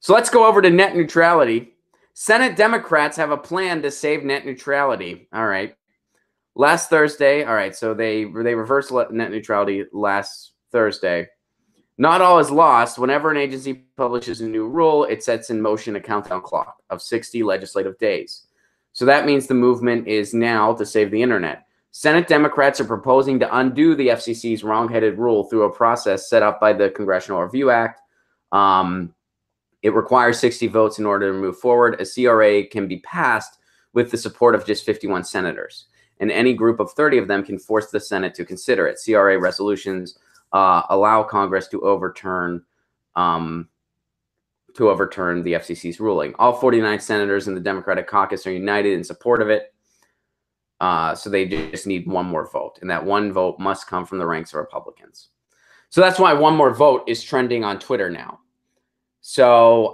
So let's go over to net neutrality. Senate Democrats have a plan to save net neutrality. All right. Last Thursday, all right, so they reversed net neutrality last Thursday. Not all is lost. Whenever an agency publishes a new rule, it sets in motion a countdown clock of 60 legislative days. So that means the movement is now to save the internet. Senate Democrats are proposing to undo the FCC's wrong-headed rule through a process set up by the Congressional Review Act. It requires 60 votes in order to move forward. A CRA can be passed with the support of just 51 senators, and any group of 30 of them can force the Senate to consider it. CRA resolutions allow Congress to overturn the FCC's ruling. All 49 senators in the Democratic caucus are united in support of it. So they just need one more vote, and that one vote must come from the ranks of Republicans. So that's why one more vote is trending on Twitter now. So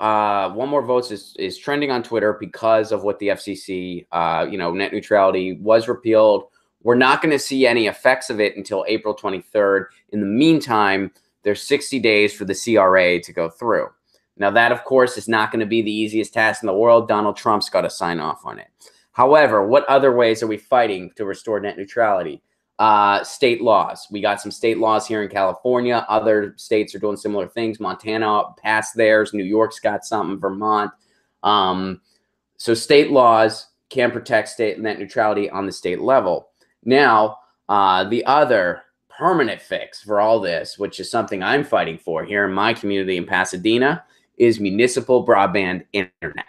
one more vote is trending on Twitter because of what the FCC, net neutrality was repealed. We're not going to see any effects of it until April 23rd. In the meantime, there's 60 days for the CRA to go through. Now, that, of course, is not going to be the easiest task in the world. Donald Trump's got to sign off on it. However, what other ways are we fighting to restore net neutrality? State laws. We got some state laws here in California. Other states are doing similar things. Montana passed theirs. New York's got something. Vermont. So state laws can protect state net neutrality on the state level. Now, the other permanent fix for all this, which is something I'm fighting for here in my community in Pasadena, is municipal broadband internet.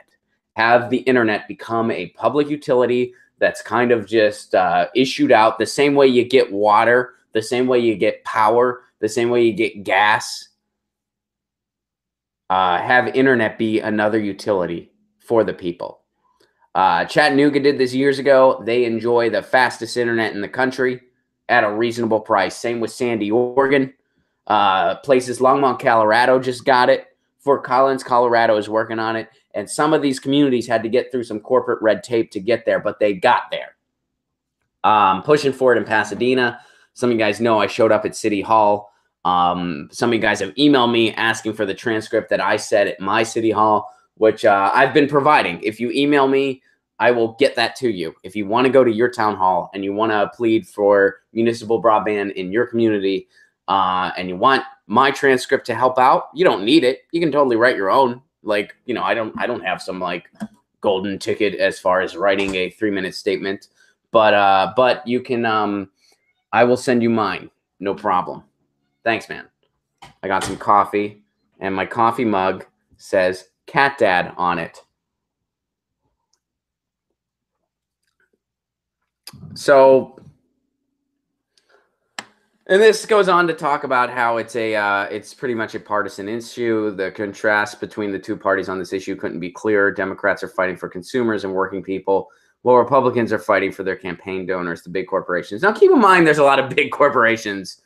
Have the internet become a public utility that's kind of just issued out the same way you get water, the same way you get power, the same way you get gas. Have internet be another utility for the people. Chattanooga did this years ago. They enjoy the fastest internet in the country at a reasonable price. Same with Sandy, Oregon. Places Longmont, Colorado just got it. Fort Collins, Colorado is working on it. And some of these communities had to get through some corporate red tape to get there, but they got there. Pushing for it in Pasadena. Some of you guys know I showed up at City Hall. Some of you guys have emailed me asking for the transcript that I said at my City Hall, which I've been providing. If you email me, I will get that to you. If you want to go to your town hall and you want to plead for municipal broadband in your community, and you want my transcript to help out, you don't need it. You can totally write your own. Like, I don't have some like golden ticket as far as writing a 3-minute statement, but you can, I will send you mine. No problem. Thanks, man. I got some coffee and my coffee mug says Cat Dad on it. So, and this goes on to talk about how it's pretty much a partisan issue. The contrast between the two parties on this issue couldn't be clearer. Democrats are fighting for consumers and working people, while Republicans are fighting for their campaign donors, the big corporations. Now, keep in mind, there's a lot of big corporations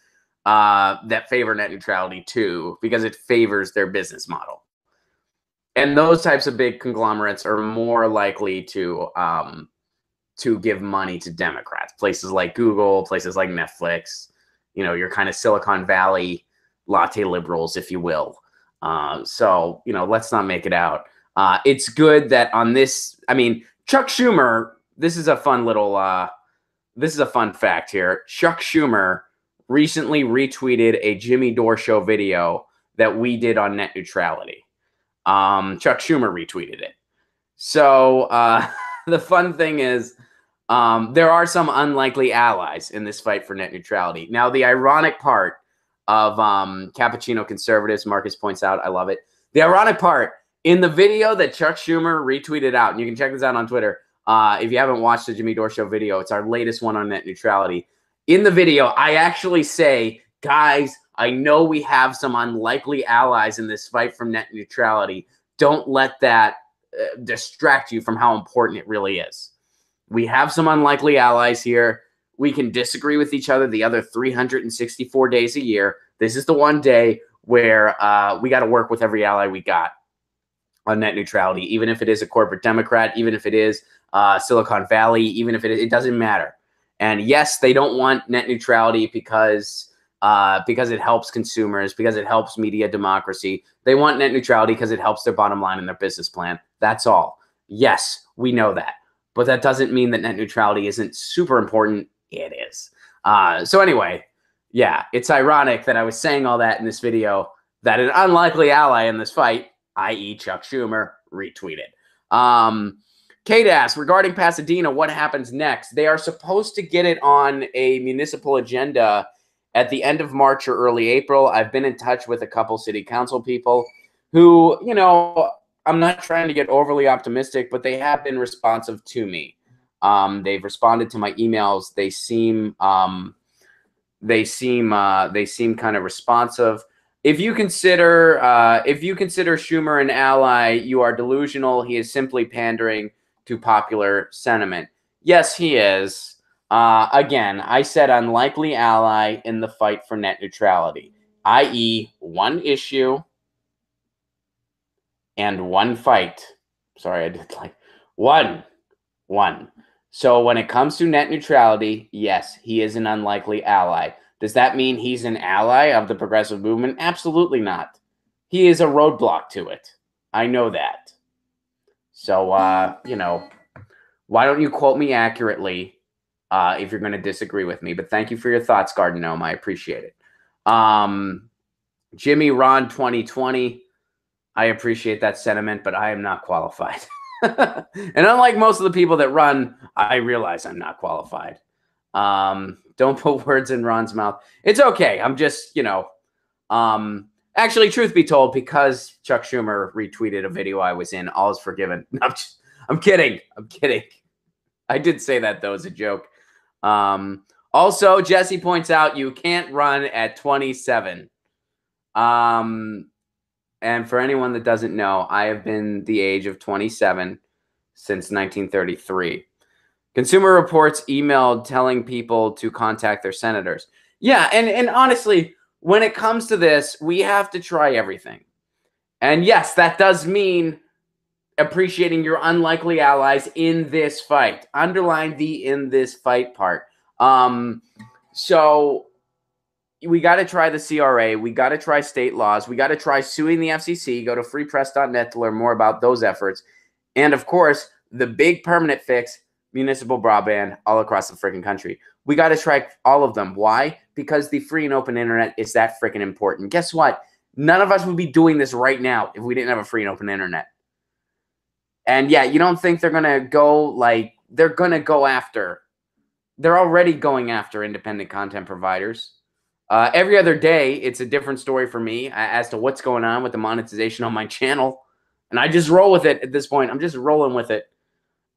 that favor net neutrality too, because it favors their business model. And those types of big conglomerates are more likely to give money to Democrats. Places like Google, places like Netflix. Your kind of Silicon Valley latte liberals, if you will. So, let's not make it out. It's good that on this, Chuck Schumer, this is a fun fact here. Chuck Schumer recently retweeted a Jimmy Dore Show video that we did on net neutrality. Chuck Schumer retweeted it. So the fun thing is, there are some unlikely allies in this fight for net neutrality. Now, the ironic part of Cappuccino Conservatives, Marcus points out, I love it. The ironic part, in the video that Chuck Schumer retweeted out, and you can check this out on Twitter, if you haven't watched the Jimmy Dore Show video, it's our latest one on net neutrality. In the video, I actually say, guys, I know we have some unlikely allies in this fight for net neutrality. Don't let that distract you from how important it really is. We have some unlikely allies here. We can disagree with each other the other 364 days a year. This is the one day where we got to work with every ally we got on net neutrality, even if it is a corporate Democrat, even if it is Silicon Valley, even if it doesn't matter. And yes, they don't want net neutrality because because it helps consumers, because it helps media democracy. They want net neutrality because it helps their bottom line and their business plan. That's all. Yes, we know that. But that doesn't mean that net neutrality isn't super important. It is. So anyway, yeah, it's ironic that I was saying all that in this video that an unlikely ally in this fight, i.e. Chuck Schumer, retweeted. Kate asks, regarding Pasadena, what happens next? They are supposed to get it on a municipal agenda at the end of March or early April. I've been in touch with a couple city council people who, you know, I'm not trying to get overly optimistic, but they have been responsive to me. They've responded to my emails. They seem kind of responsive. If you consider Schumer an ally, you are delusional. He is simply pandering to popular sentiment. Yes, he is. Again, I said unlikely ally in the fight for net neutrality, i.e. one issue and one fight. Sorry, I did like one. So when it comes to net neutrality, yes, he is an unlikely ally. Does that mean he's an ally of the progressive movement? Absolutely not. He is a roadblock to it. I know that. So, you know, why don't you quote me accurately if you're going to disagree with me? But thank you for your thoughts, Garden Gnome. I appreciate it. Jimmy Ron 2020. I appreciate that sentiment, but I am not qualified. And unlike most of the people that run, I realize I'm not qualified. Don't put words in Ron's mouth. It's okay. I'm just, you know, actually, truth be told, because Chuck Schumer retweeted a video I was in, all is forgiven. I'm kidding. I did say that, though, as a joke. Also, Jesse points out you can't run at 27. And for anyone that doesn't know, I have been the age of 27 since 1933. Consumer Reports emailed telling people to contact their senators. Yeah, and honestly, when it comes to this, we have to try everything. And yes, that does mean appreciating your unlikely allies in this fight. Underline the in this fight part. So we got to try the CRA. We got to try state laws. We got to try suing the FCC. Go to freepress.net to learn more about those efforts. And, of course, the big permanent fix, municipal broadband all across the freaking country. We got to try all of them. Why? Because the free and open internet is that freaking important. Guess what? None of us would be doing this right now if we didn't have a free and open internet. And, yeah, you don't think they're going to go like they're going to go after. They're already going after independent content providers. Every other day, it's a different story for me as to what's going on with the monetization on my channel. And I just roll with it at this point. I'm just rolling with it.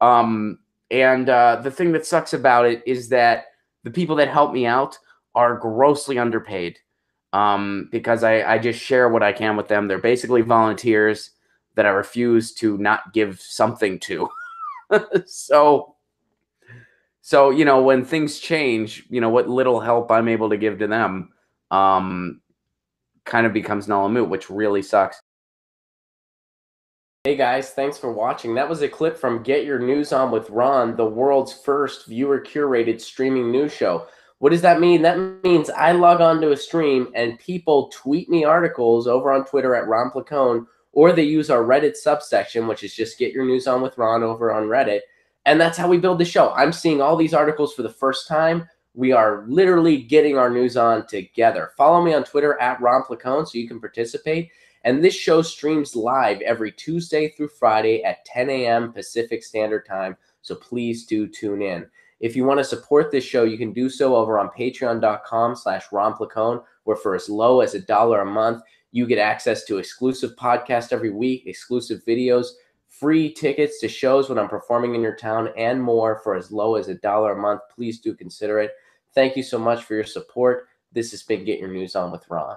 And the thing that sucks about it is that the people that help me out are grossly underpaid because I just share what I can with them. They're basically volunteers that I refuse to not give something to. So, you know, when things change, you know, what little help I'm able to give to them kind of becomes null and moot, which really sucks. Hey guys, thanks for watching. That was a clip from Get Your News On with Ron, the world's first viewer-curated streaming news show. What does that mean? That means I log on to a stream and people tweet me articles over on Twitter at Ron Placone, or they use our Reddit subsection, which is just Get Your News On with Ron over on Reddit. And that's how we build the show. I'm seeing all these articles for the first time. We are literally getting our news on together. Follow me on Twitter at Ron Placone so you can participate. And this show streams live every Tuesday through Friday at 10 a.m. Pacific Standard Time. So please do tune in. If you want to support this show, you can do so over on patreon.com/Ron Placone, where for as low as $1 a month, you get access to exclusive podcasts every week, exclusive videos, free tickets to shows when I'm performing in your town, and more for as low as $1 a month. Please do consider it. Thank you so much for your support. This has been Get Your News On with Ron.